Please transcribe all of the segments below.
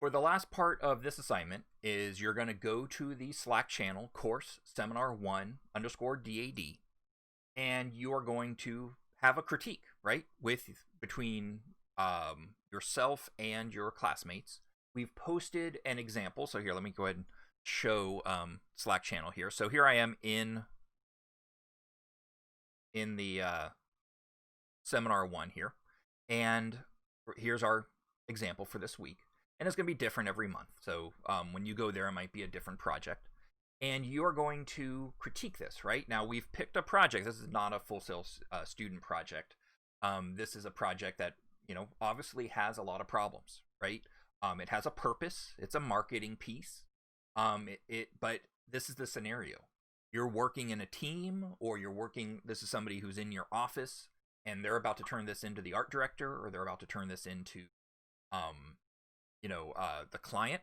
For the last part of this assignment is you're going to go to the Slack channel course Seminar1 underscore DAD, and you are going to have a critique, right, with between yourself and your classmates. We've posted an example. So here, let me go ahead and show Slack channel here. So here I am in the Seminar1 here, and here's our example for this week. And it's going to be different every month. So when you go there, it might be a different project. And you're going to critique this, right? Now, we've picked a project. This is not a full sales student project. This is a project that, obviously has a lot of problems, right? It has a purpose. It's a marketing piece. But this is the scenario. You're working in a team, or this is somebody who's in your office, and they're about to turn this into the art director, or they're about to turn this into, the client.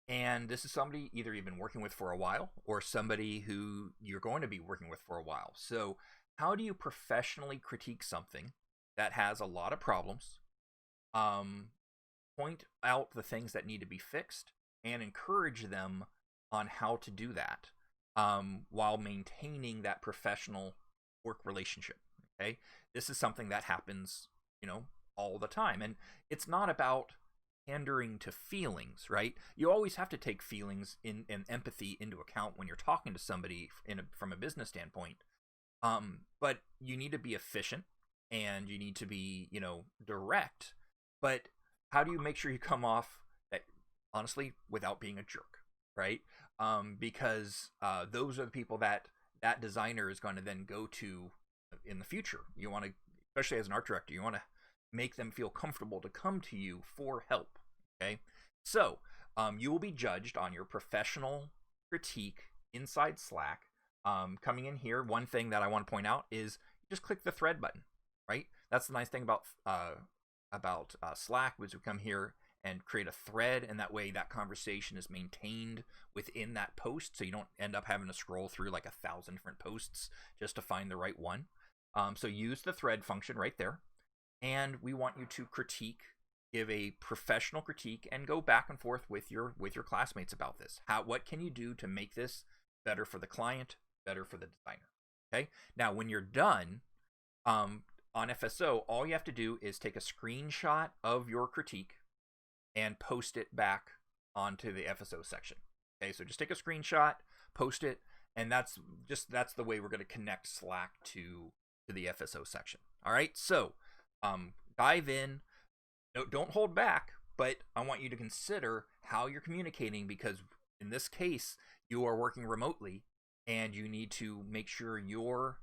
And this is somebody either you've been working with for a while, or somebody who you're going to be working with for a while. So how do you professionally critique something that has a lot of problems, point out the things that need to be fixed, and encourage them on how to do that, while maintaining that professional work relationship? Okay, this is something that happens, all the time, and it's not about pandering to feelings, right? You always have to take feelings and empathy into account when you're talking to somebody from a business standpoint. But you need to be efficient, and you need to be, direct. But how do you make sure you come off that, honestly, without being a jerk, right? Because those are the people that designer is going to then go to in the future. You want to, especially as an art director, you want to make them feel comfortable to come to you for help. Okay, so you will be judged on your professional critique inside Slack. Coming in here, one thing that I want to point out is just click the thread button, right? That's the nice thing about Slack, was we come here and create a thread, and that way that conversation is maintained within that post, so you don't end up having to scroll through like 1,000 different posts just to find the right one. So use the thread function right there, and we want you to give a professional critique, and go back and forth with your classmates about this. What can you do to make this better for the client, better for the designer? Okay. Now, when you're done on FSO, all you have to do is take a screenshot of your critique and post it back onto the FSO section. Okay, so just take a screenshot, post it, and that's the way we're going to connect Slack to the FSO section. All right, so dive in. No, don't hold back, but I want you to consider how you're communicating, because in this case, you are working remotely, and you need to make sure your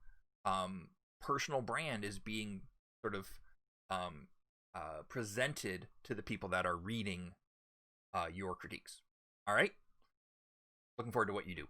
personal brand is being sort of presented to the people that are reading your critiques. All right? Looking forward to what you do.